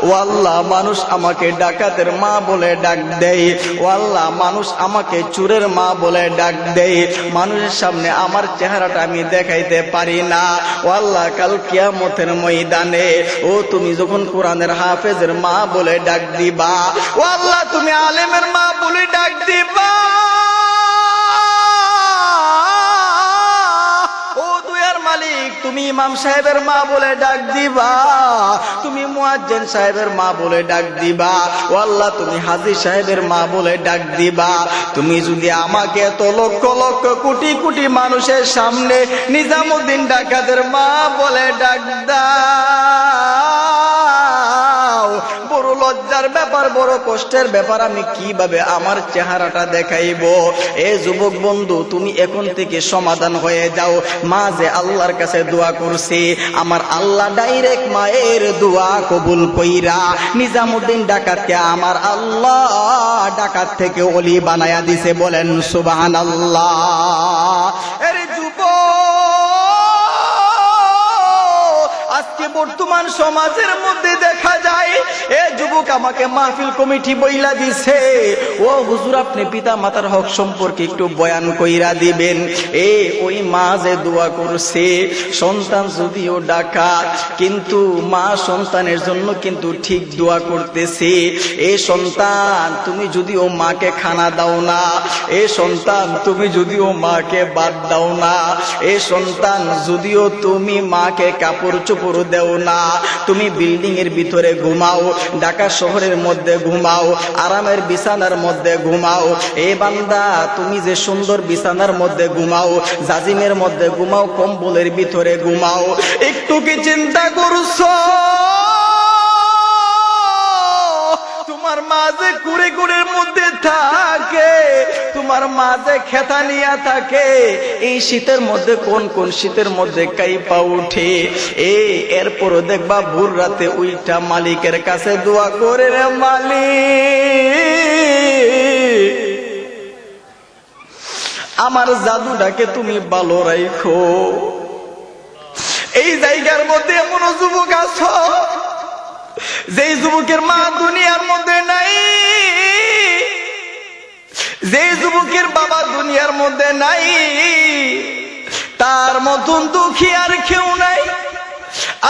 ও আল্লাহ, মানুষ আমাকে ডাকাতের মা বলে ডাক দেয়, ও আল্লাহ মানুষ আমাকে চোরের মা বলে ডাক দেয়, মানুষের সামনে আমার চেহারাটা আমি দেখাইতে পারি না। ও আল্লাহ, কাল কিয়ামতের ময়দানে ও তুমি যখন কোরআনের হাফেজের মা বলে ডাক দিবা, ও আল্লাহ তুমি আলেমের মা বলে ডাক দিবা, তুমি ইমাম সাহেবের মা বলে ডাক দিবা, তুমি মুয়াজ্জিন সাহেবের মা বলে ডাক দিবা, ও আল্লাহ তুমি হাজী সাহেবের মা বলে ডাক দিবা। তুমি যদি আমাকে এত লক্ষ লক্ষ কোটি কোটি মানুষের সামনে নিজামুদ্দিন ডাকাতের মা বলে ডাক দাও, বড় লজ্জার ব্যাপার, বড় কষ্টের ব্যাপার, আমি কিভাবে আমার চেহারাটা দেখাইব? এ যুবক বন্ধু, তুমি এখন থেকে সমাধান হয়ে যাও। মা যে আল্লাহর কাছে দোয়া করছে, আমার আল্লাহ ডাইরেক্ট মায়ের দোয়া কবুল কইরা নিজামুদ্দিন ডাকাতকে আমার আল্লাহ ডাকাত থেকে ওলি বানায়া দিছে। বলেন সুবহানাল্লাহ। আরে যুবক, আজকে আজকে বর্তমান সমাজের মধ্যে দেখা যায় এ যুবক আমাকে মাহফিল কমিটি বইলা দিছে, ও হুজুর আপনি পিতা মাতার হক সম্পর্কে একটু বয়ান কইরা দিবেন। ওই মা যে দোয়া করছে, সন্তান যদিও ডাকাত কিন্তু মা সন্তানের জন্য কিন্তু ঠিক দোয়া করতেছে। সন্তান তুমি যদিও মাকে খানা দাও না, সন্তান তুমি যদিও মাকে বাদ দাও না, সন্তান যদিও তুমি মাকে কাপড় চোপড় দেও না, তুমি বিল্ডিং এর ভিতরে ঘুমাও, ঢাকা শহরের মধ্যে ঘুমাও, আরামের বিছানার মধ্যে ঘুমাও, বান্দা তুমি যে সুন্দর বিছানার মধ্যে ঘুমাও, জাজিমের মধ্যে ঘুমাও, কম্বলের ভিতরে ঘুমাও, একটু কি চিন্তা করছো তোমার মা যে কুড়ে কুড়ের মধ্যে থাকে, তোমার মা যে খেতা নিয়া থাকে, এই শীতের মধ্যে কোন কোন শীতের মধ্যে কাইপা উঠে, এরপরও দেখবা ভোর রাতে উইটা মালিকের কাছে দোয়া করে, রে মালিক আমার জাদুটাকে তুমি ভালো রাখো। এই জায়গার মধ্যে এমন যুবক আছো যেই যুবকের মা দুনিয়ার মধ্যে নাই, যে যুবকের বাবা দুনিয়ার মধ্যে নাই, তার মতন দুঃখী আর কেউ নাই।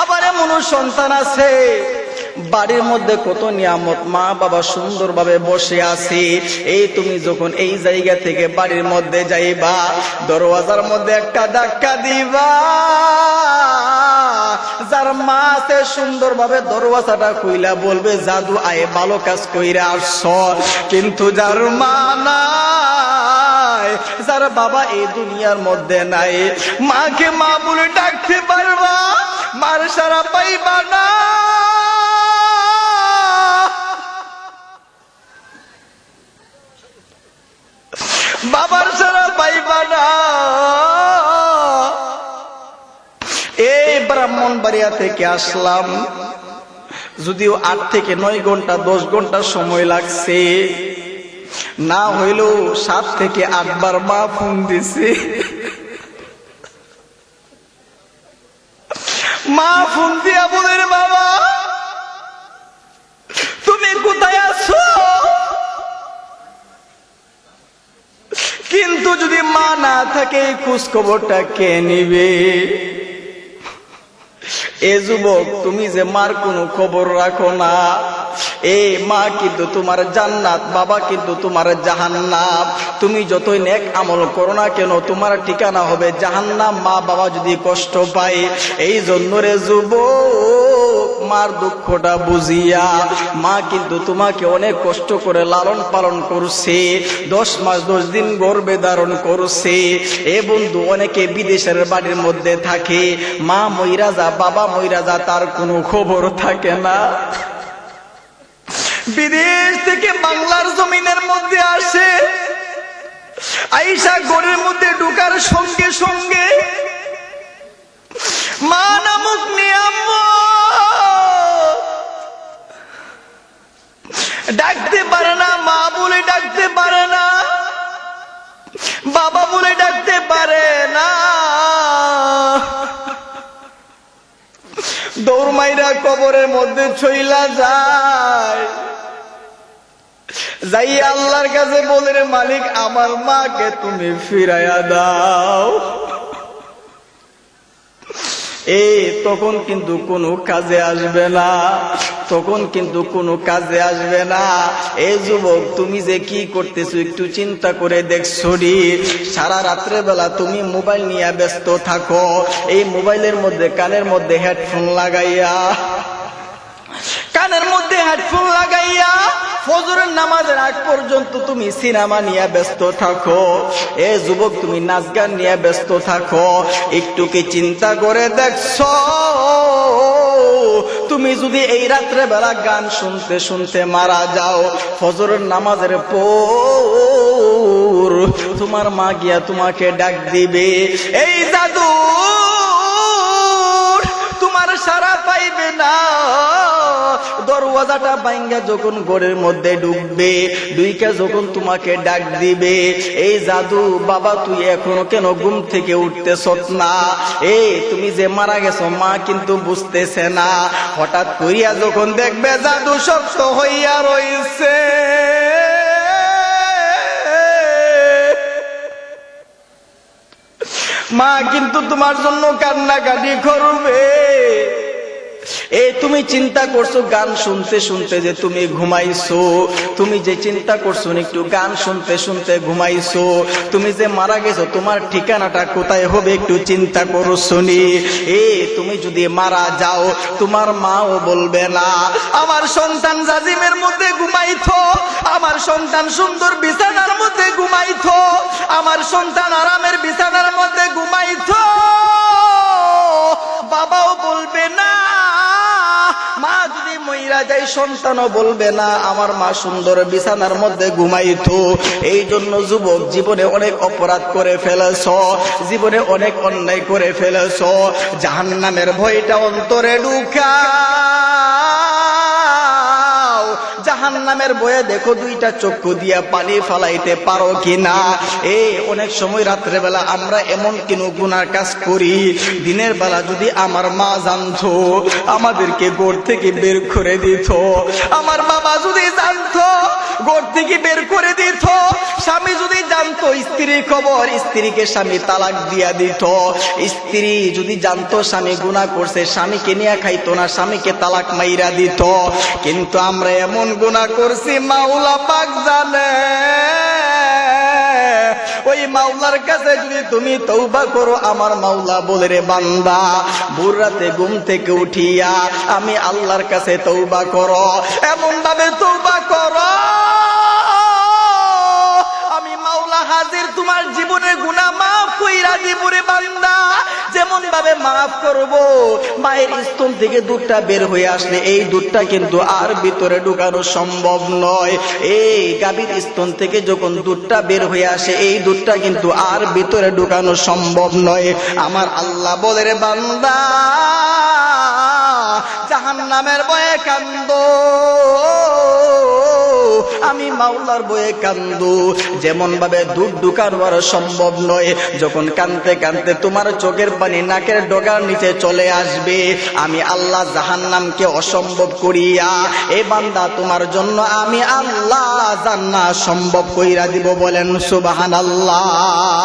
আবার এমন সন্তান আছে বাড়ির মধ্যে কত নিয়ামত, মা বাবা সুন্দরভাবে বসে আছে, তুমি যখন এই জায়গা থেকে বাড়ির মধ্যে যাইবা, দরওয়াজার মধ্যে একটা ধাক্কা দিবা, যার মা আছে সুন্দরভাবে দরওয়াজাটা খুইলা বলবে জাদু আয়ে ভালো কাজ কইরা আসছ। কিন্তু যার মা নাই, যার বাবা এই দুনিয়ার মধ্যে নাই, মাকে মা বলে ডাকতে পারবা, মার সারা পাইবা না। বাবার সারা পাইবা না। ব্রাহ্মণবাড়িয়া থেকে আসলাম, যদিও 8 থেকে 9 ঘন্টা 10 ঘন্টা সময় লাগছে, না হইলেও 7 থেকে 8 বার মা ফোন দিছে। মা ফোন দিয়া বলে, বাবা তুমি কোথায় আছো? কিন্তু যদি মা না থাকে এই খোঁজ খবরটা কে নিবে? যুবক তুমি যে মার কোনো খবর রাখো না, মা কিন্তু তোমার জান্নাত, বাবা কিন্তু তোমার জাহান্নাম। তুমি যতই নেক আমল করো না কেন তোমার ঠিকানা হবে জাহান্নাম, মা বাবা যদি কষ্ট পায়। এই জন্য রে যুবক, মার দুঃখটা বুঝিয়া, মা কিন্তু তোমাকে অনেক কষ্ট করে লালন পালন করছে, 10 মাস 10 দিন গর্ভে ধারণ করছে। বন্ধু অনেকে বিদেশের বাড়ির মধ্যে থাকে, মা মইরা যা বাবা মইরা যা তার কোনো খবর থাকে না। বিদেশ থেকে বাংলার জমিনের মধ্যে আসে, আইসা ঘরের মধ্যে ঢুকার সঙ্গে সঙ্গে মা নামক নিয়ামত ডাকতে পারে না, মা বলে ডাকতে পারে না, বাবা বলে ডাকতে পারে না, দৌড় মাইরা কবরের মধ্যে চইলা যায়। যাই আল্লাহর কাছে বলে, রে মালিক আমার মাকে তুমি ফিরাইয়া দাও। তখন কিন্তু কোনো কাজে আসবে না, তখন কিন্তু কোনো কাজে আসবে না। যুবক তুমি যে কি করতেছো একটু চিন্তা করে দেখছো রে? সারা রাত্রে বেলা তুমি মোবাইল নিয়ে ব্যস্ত থাকো, এই মোবাইলের মধ্যে কানের মধ্যে হেডফোন লাগাইয়া, কানের মধ্যে হেডফোন লাগাইয়া ফজরের নামাজের আগ পর্যন্ত তুমি সিনেমা নিয়ে ব্যস্ত থাকো। যুবক তুমি নাচ গান নিয়ে ব্যস্ত থাকো, একটু কি চিন্তা করে দেখছো তুমি যদি এই রাত্রে বেলা গান শুনতে শুনতে মারা যাও, ফজরের নামাজের পর তোমার মা গিয়া তোমাকে ডাক দিবে, এই জাদু তোমার সারা পাইবে না। দরওয়াজাটা ভাঙ্গা যখন ঘরের মধ্যে ঢুকবে, ঢুইকা যখন তোমাকে ডাক দিবে, এই জাদু বাবা তুই এখনো কেন ঘুম থেকে উঠতেছ না? তুমি যে মারা গেছো মা কিন্তু বুঝতেছে না। হঠাৎ করিয়া যখন দেখবে জাদু শক্ত হইয়া রইছে, মা কিন্তু তোমার জন্য কান্নাকাটি করবে। তুমি চিন্তা করছো গান শুনতে শুনতে যে তুমি ঘুমাইছো, তুমি যে চিন্তা করছো একটু গান শুনতে শুনতে ঘুমাইছো, তুমি যে মারা গেছো তোমার ঠিকানাটা কোথায় হবে একটু চিন্তা করো শুনি। তুমি যদি মারা যাও তোমার মাও বলবে না আমার সন্তান জাজিমের মধ্যে ঘুমাইতো, আমার সন্তান সুন্দর বিছানার মধ্যে ঘুমাইতো, আমার সন্তান আরামের বিছানার মধ্যে ঘুমাইতো, বাবাও বলবে না। মা যদি মইরা যায় সন্তানও বলবে না আমার মা সুন্দর বিছানার মধ্যে ঘুমাইতো। এই জন্য যুবক জীবনে অনেক অপরাধ করে ফেলেছ, জীবনে অনেক অন্যায় করে ফেলেছ, জাহান্নামের ভয়টা অন্তরে ঢুকাও। জাহান্নামের ভয়ে দেখো দুইটা চক্ষু দিয়া পানি ফালাইতে পারো কিনা। অনেক সময় রাত্রে বেলা আমরা এমন কিনো গুনার কাজ করি, দিনের বেলা যদি আমার মা জানতো আমাদেরকে ঘর থেকে বের করে দিত, আমার বাবা যদি জানতো ঘর থেকে বের করে দিত, স্বামী যদি জানতো স্ত্রীর খবর স্ত্রীকে স্বামী তালাক দিয়া দিত, স্ত্রী যদি জানতো স্বামী গুনাহ করছে স্বামীকে নিয়ে খাইতো না, স্বামীকে তালাক মাইরা দিত। কিন্তু আমরা এমন গুনাহ করছি মাওলা পাক জানে। ওই মাওলার কাছে যদি তুমি তওবা করো, আমার মাওলা বলে রে বান্দা ভোর রাতে ঘুম থেকে উঠিয়া আমি আল্লাহর কাছে তওবা করো, এমন ভাবে তওবা করো আমি মাওলা হাজির তোমার জীবনের গুনাহ মাফ কইরা দিব রে বান্দা। যেমন ভাবে মাফ করব, মায়ের স্তন থেকে দুধটা বের হয়ে আসলে এই দুধটা কিন্তু আর ভিতরে ঢুকানো সম্ভব নয়। গাভীর স্তন থেকে যখন দুধটা বের হয়ে আসে এই দুধটা কিন্তু আর ভিতরে ঢুকানো সম্ভব নয়। আমার আল্লাহ বলে রে বান্দা জাহান্নামের ভয়ে কান্দো, আমি মাওলার বয়ে কান্দু। যেমন ভাবে দুধ ঢুকানোর সম্ভব নয়, যখন কানতে কানতে তোমার চোখের পানি নাকের ডগার নিচে চলে আসবে, আমি আল্লাহ জাহান্নামকে অসম্ভব করিয়া এ বান্দা তোমার জন্য আমি আল্লাহ জান্নাত সম্ভব কইরা দিব। বলেন সুবহানাল্লাহ।